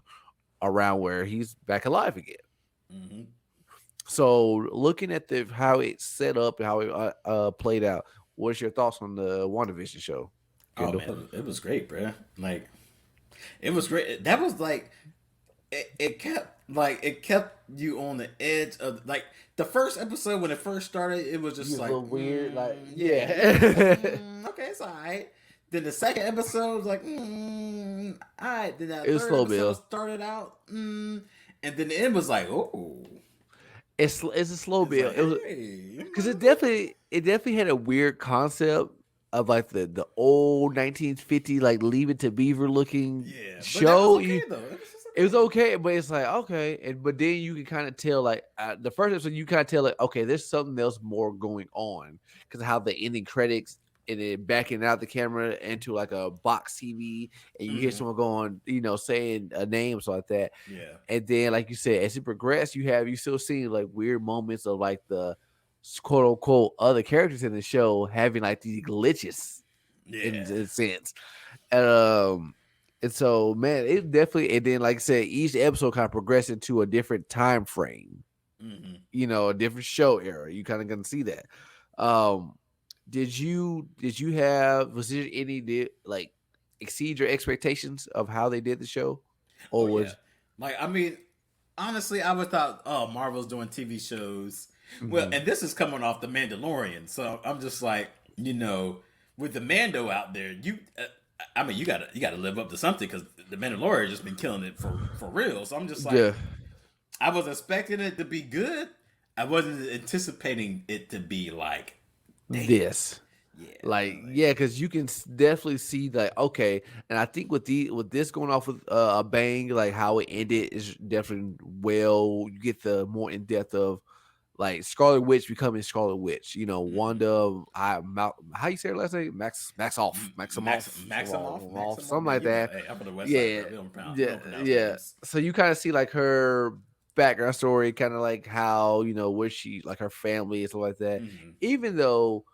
around where he's back alive again. Mm-hmm. So looking at how it's set up and how it played out, what's your thoughts on the WandaVision show? Oh man, it was great, bro. Like, it was great. That was like, it kept you on the edge of like the first episode when it first started. It was just like a little weird, like okay, it's all right. Then the second episode was like, all right. Then that it was third slow episode build. started out, and then the end was like, oh. It's a slow build. Like, It was because it definitely had a weird concept of like the old 1950 like Leave It to Beaver looking show. It was okay, but it's like okay, but then you can kind of tell like the first episode you kind of tell like okay, there's something else more going on because of how the ending credits and then backing out the camera into like a box TV, and you hear someone going, saying a name, so like that. Yeah. And then, like you said, as it progressed, you still seeing like weird moments of like the quote unquote other characters in the show having like these glitches in a sense. And so man, it definitely, and then like I said, each episode kind of progressed into a different time frame. A different show era. You kind of gonna see that. Was there any like exceed your expectations of how they did the show, or was like, I mean, honestly, I would thought, oh, Marvel's doing TV shows. Well, Mhm. and this is coming off the Mandalorian, so I'm just like, with the Mando out there, I mean, you gotta live up to something because the Mandalorian just been killing it for real. So I'm just like, Yeah, I was expecting it to be good. I wasn't anticipating it to be like, damn, this. yeah, Like, like, yeah, because you can definitely see like, okay, and I think with this going off with a bang, like how it ended is definitely well. You get the more in depth of like Scarlet Witch becoming Scarlet Witch. mhm. Wanda, how you say her last name? Maximoff, something Man, like that. hey, I'm from the West Side, Yeah, bro. We yeah, don't pronounce yeah. names. So you kind of see like her background story, kind of like how where she like her family and stuff like that. Hmm. Even though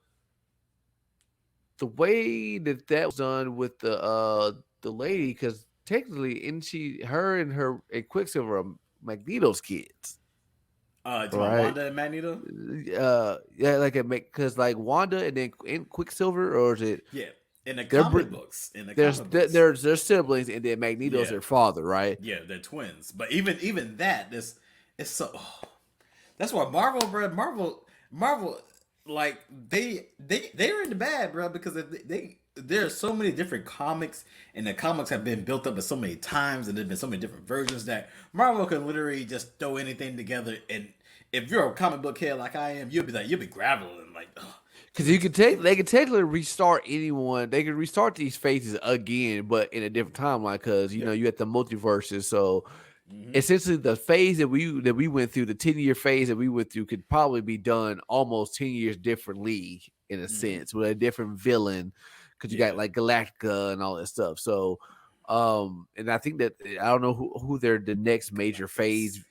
the way that was done with the lady, because technically, and Quicksilver are Magneto's kids, To my right? Wanda and Magneto. Yeah, like it make because like Wanda and then and Quicksilver, or is it Yeah, in the they're comic books, there's siblings, and then Magneto's yeah, their father, right? yeah, they're twins. But even that, this it's so. Oh, that's why Marvel, bro. Marvel, like they're in the bad, bro, because there are so many different comics, and the comics have been built up so many times, and there've been so many different versions that Marvel can literally just throw anything together. And if you're a comic book head like I am, you'll be graveling like, oh, Because they can technically restart anyone. They can restart these phases again, but in a different timeline. Because yeah. you have the multiverses, so Hmm. essentially the phase that we went through, the 10-year phase that we went through, could probably be done almost 10 years differently in a Hmm. sense with a different villain. Because you got Yeah. like Galactica and all that stuff. So, and I think that I don't know who their the next major Galactus. phase.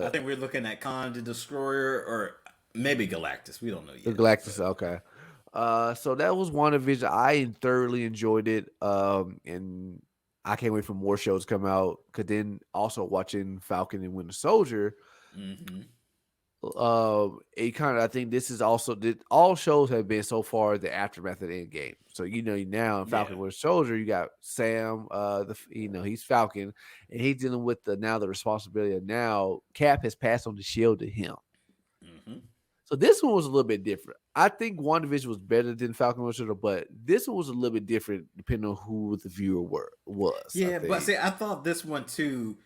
I think we're looking at Khan the Destroyer or maybe Galactus. We don't know The yet, Galactus, but okay. So that was WandaVision. I thoroughly enjoyed it. And I can't wait for more shows to come out. Cause then also watching Falcon and Winter Soldier, hmm it kind of I think this is also all shows have been so far the aftermath of the end game. So now in Falcon yeah. and Winter Soldier, you got Sam, he's Falcon, and he's dealing with the responsibility of now Cap has passed on the shield to him. Hmm. So this one was a little bit different. I think WandaVision was better than Falcon Winter Soldier, but this one was a little bit different depending on who the viewer was. I Yeah, but think see, I thought this one too,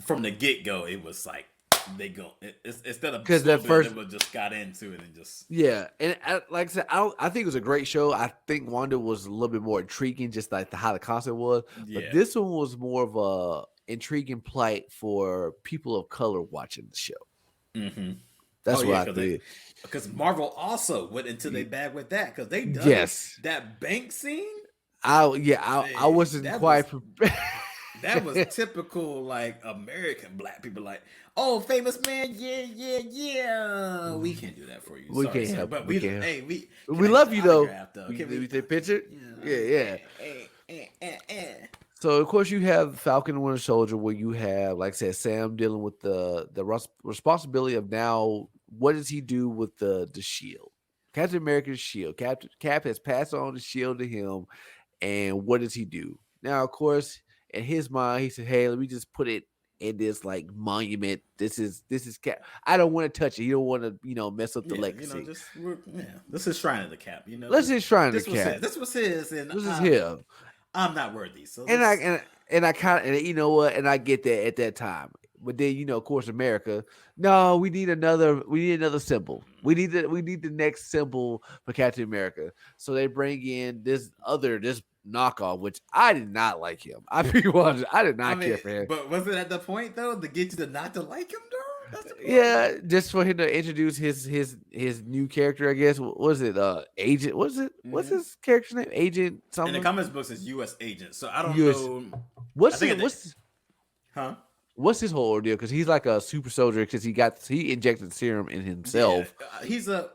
from the get go, it was like instead of because slow that build, first, they would just got into it and just yeah, and like I said, I think it was a great show. I think Wanda was a little bit more intriguing, just like how the concept was. But yeah. this one was more of a intriguing plight for people of color watching the show. Hmm. Oh That's what yeah, I think. because Marvel also went into their bag with that because they done Yes, that bank scene. I Hey, wasn't quite prepared. that was typical like American black people like, oh, famous man, yeah, yeah, yeah. We can't do that for you. We Sorry, can't sir. help. But We we can't. hey, we can We I get love the you though. autograph though? We, Can we we take picture. you Yeah, know, yeah. So of course you have Falcon and Winter Soldier, where you have, like I said, Sam dealing with the responsibility of now what does he do with the shield? Captain America's shield. Cap has passed on the shield to him, and what does he do now? Of course, in his mind, he said, "Hey, let me just put it in this like monument. This is Cap. I don't want to touch it. You don't want to mess up the yeah, legacy. this is Shrine of the Cap. Let's just shrine the This was Cap. his. This was his, and This is him." I'm not worthy. So And I let's. and I kind of, and you know what, and I get that at that time. But then of course, America. No, we need another symbol. We need the next symbol for Captain America. So they bring in this knockoff, which I did not like him. I be honest, I did I not mean, care for him. but was it at the point though to get you to not to like him though? That's the point. Yeah, just for him to introduce his new character, I guess. What was it? Agent. What's Hmm. his character's name? Agent In the something. comics books, it's U.S. agent. So I don't US. know. I What's think his it. what's Huh? What's his whole ordeal? Because he's like a super soldier because he injected serum in Yeah, himself. he's a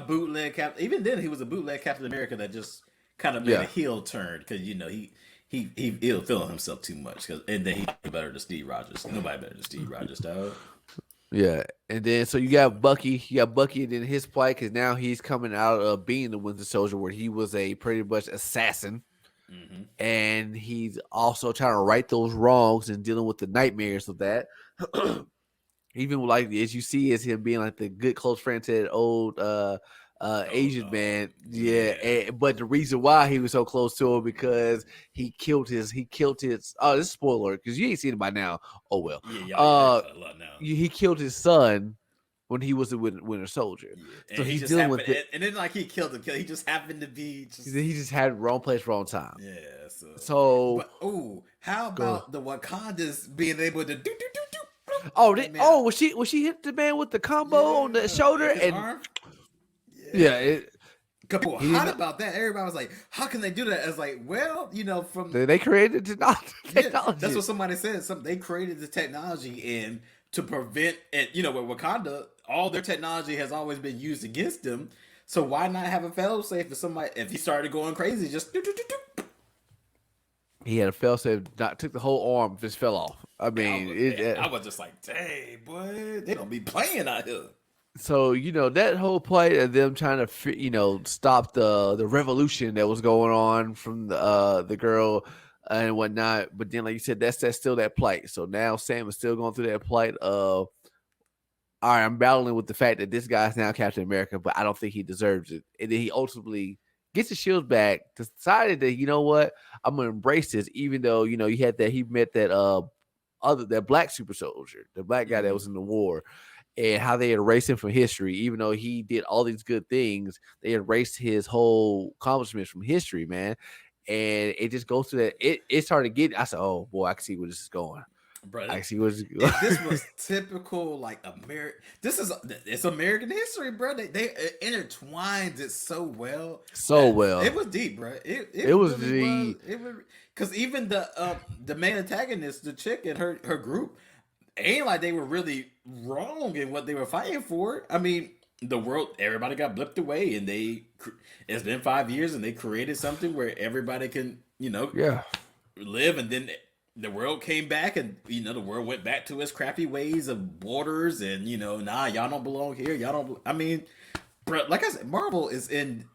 bootleg captain. Even then, he was a bootleg Captain America that just kind of made a Yeah, heel turn because he ill feeling himself too much. And then he better than Steve Rogers. Nobody better than Steve Rogers, dog. yeah. And then so you got Bucky. You got Bucky, and then his plight because now he's coming out of being the Winter Soldier, where he was a pretty much assassin. and he's also trying to right those wrongs and dealing with the nightmares of that. Even like as you see, as him being like the good close friend to that old Asian man, but the reason why he was so close to him because he killed his. Oh, this is spoiler because you ain't seen it by now. Oh well. He killed his son when he was a Winter Soldier. Yeah. So he's dealing with it. And then like he killed him. He just happened to be. He just had wrong place, wrong time. Yeah. So how about the Wakandas being able to do? Was she hit the man with the combo on the shoulder and arm? How about that? Everybody was like, "How can they do that?" I was like, "Well, from they created technology." That's what somebody said. They created the technology and to prevent it. With Wakanda, all their technology has always been used against them. So why not have a fail-safe for somebody if he started going crazy? Just He had a fail-safe, took the whole arm, just fell off. I mean, I was just like, dang, boy, they don't be playing out here. So, that whole play of them trying to, stop the revolution that was going on from the girl and whatnot. But then, like you said, that's still that plight. So now Sam is still going through that plight of, all right, I'm battling with the fact that this guy's now Captain America, but I don't think he deserves it. And then he ultimately gets the shield back, decided that, you know what, I'm going to embrace this, even though, he met that black super soldier, the black guy that was in the war, and how they erased him from history. Even though he did all these good things, they erased his whole accomplishments from history, man. And it just goes to that. It started getting, I said, oh boy, I can see where this is going. Bro, I see what's going. This was typical, like it's American history, bro. They intertwined it so well. It was deep, bro. It was really deep. It was because even the main antagonist, the chick and her group, ain't like they were really wrong in what they were fighting for. I mean, the world, everybody got blipped away, and it's been 5 years, and they created something where everybody can, live, and then the world came back, and the world went back to its crappy ways of borders, and nah, y'all don't belong here. Y'all don't. I mean, bro, like I said, Marvel is in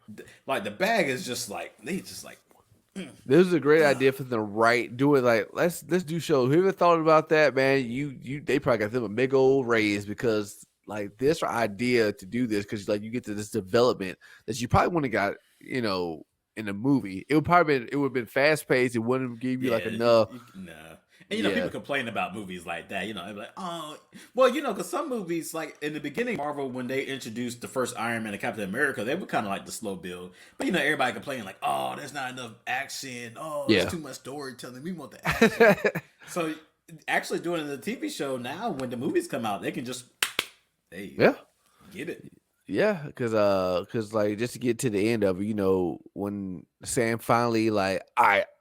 like the bag is just like they just like. This is a great idea for them, right? Do it like let's do shows. Who ever thought about that, man? They probably got them a big old raise because like this idea to do this because like you get to this development that you probably wouldn't have got in a movie. It would have been fast paced. It wouldn't give you like enough. No. And people complain about movies like that. They're like, oh, well, because some movies, like in the beginning, Marvel, when they introduced the first Iron Man and Captain America, they were kind of like the slow build. But everybody complaining like, oh, there's not enough action. Oh, there's too much storytelling. We want the action. So actually, doing the TV show now, when the movies come out, they can just, get it. Yeah, because like just to get to the end of it, when Sam finally like,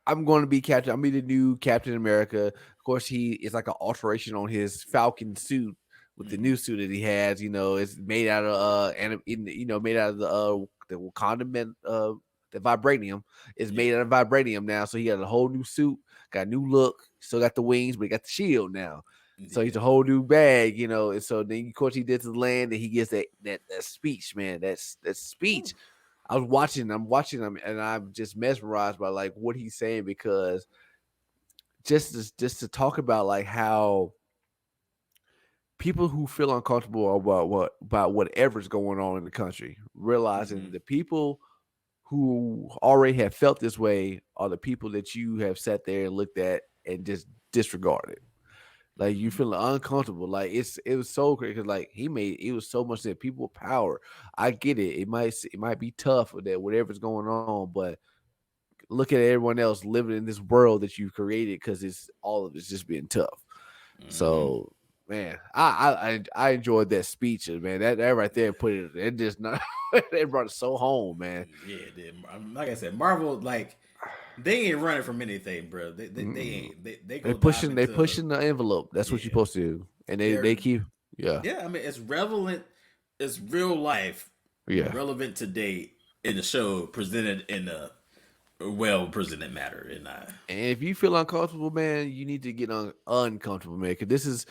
I'm going to be Captain. I'm be the new Captain America. Of course, he is like an alteration on his Falcon suit with the new suit that he has. It's made out of made out of the Wakanda the vibranium. It's made out of vibranium now. So he got a whole new suit, got a new look. Still got the wings, but he got the shield now. So he's a whole new bag, And so then, of course, he gets to land and he gets that speech, man. That speech. I'm watching him, and I'm just mesmerized by like what he's saying because just to talk about like how people who feel uncomfortable about whatever's going on in the country, realizing the people who already have felt this way are the people that you have sat there and looked at and just disregarded. Like you feeling uncomfortable, like it was so great because like it was so much that people with power. I get it. It might be tough with that whatever's going on, but look at everyone else living in this world that you created because it's just being tough. So man, I enjoyed that speech, man. That right there put it just not it brought it so home, man. Yeah, it did. Like I said, Marvel like. They ain't running from anything, bro. They ain't. They pushing the envelope. That's what you're supposed to do, and they keep. Yeah. I mean, it's relevant. It's real life. Yeah. Relevant today in the show, presented in a well-presented matter. And if you feel uncomfortable, man, you need to get uncomfortable, man. Because this is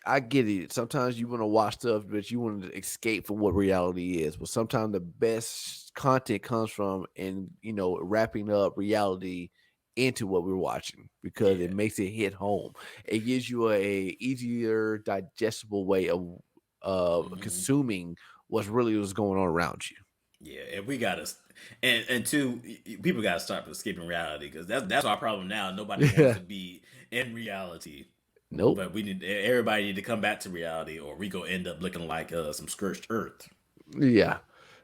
I get it. Sometimes you want to watch stuff, but you want to escape from what reality is. But sometimes the best content comes from wrapping up reality into what we're watching because it Yeah. makes it hit home. It gives you a easier, digestible way of Hmm. consuming what's going on around you. Yeah, and we gotta, and two, people gotta start escaping reality because that's our problem now. Nobody wants Yeah. to be in reality, Nope. but everybody need to come back to reality, or we go end up looking like some scorched earth. Yeah.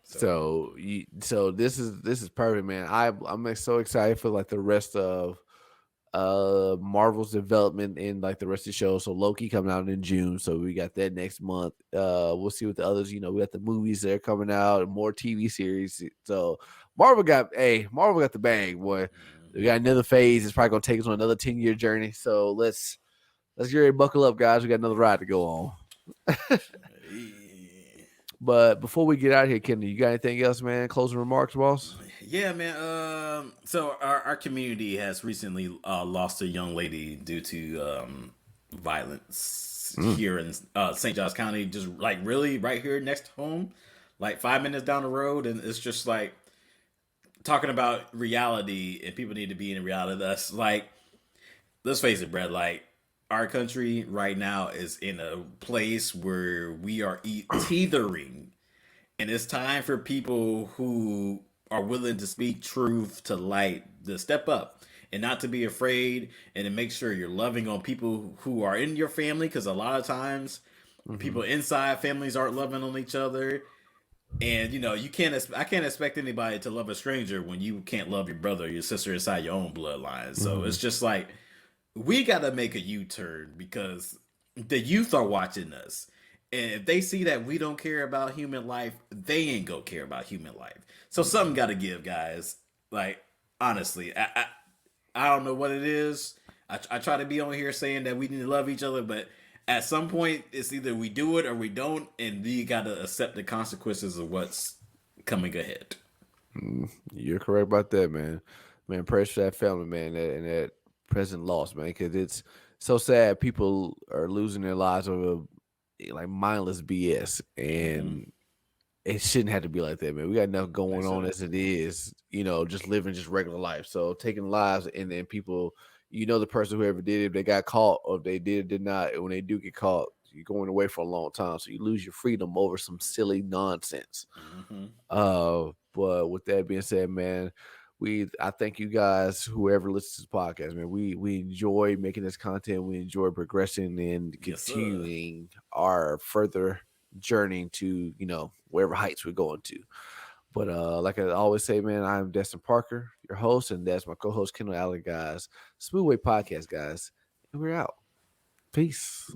So So this is perfect, man. I'm like, so excited for like the rest of Marvel's development in like the rest of the show. So Loki coming out in June. So we got that next month. We'll see what the others, we got the movies that are coming out and more TV series. So Marvel got the bag, boy. We got another phase. It's probably gonna take us on another 10-year journey. So let's get ready to buckle up, guys. We got another ride to go on. eh, But before we get out of here, Kenny, you got anything else, man? Closing remarks, boss? yeah, man. So our community has recently lost a young lady due to violence Mm. here in St. Johns County, just like really right here next to home, like 5 minutes down the road, and it's just like talking about reality and people need to be in reality. That's like, let's face it, Brad. Like our country right now is in a place where we are teetering, and it's time for people who are willing to speak truth to light to step up and not to be afraid and to make sure you're loving on people who are in your family because a lot of times Hmm. people inside families aren't loving on each other, and you can't I can't expect anybody to love a stranger when you can't love your brother or your sister inside your own bloodline. So Hmm. it's just like we got to make a U-turn because the youth are watching us. And if they see that we don't care about human life, they ain't gonna care about human life. So something got to give, guys. Like honestly, I don't know what it is. I try to be on here saying that we need to love each other, but at some point, it's either we do it or we don't, and we got to accept the consequences of what's coming ahead. You're correct about that, man. Man, prayers for that family, man, and that present loss, man, because it's so sad. People are losing their lives over like mindless BS, Mm-hmm. and it shouldn't have to be like that, man. We got enough Like going on so. as it is, just living just regular life. So taking lives and then people, the person whoever did it, if they got caught or if they did not, and when they do get caught, you're going away for a long time. So you lose your freedom over some silly nonsense. Mm-hmm. But with that being said, man, I thank you guys, whoever listens to this podcast, man. We enjoy making this content. We enjoy progressing and Yes, sir. continuing our further journey to, wherever heights we're going to. But like I always say, man, I'm Destin Parker, your host, and that's my co-host Kendall Allen, guys. Smooth Way Podcast, guys. And we're out. Peace.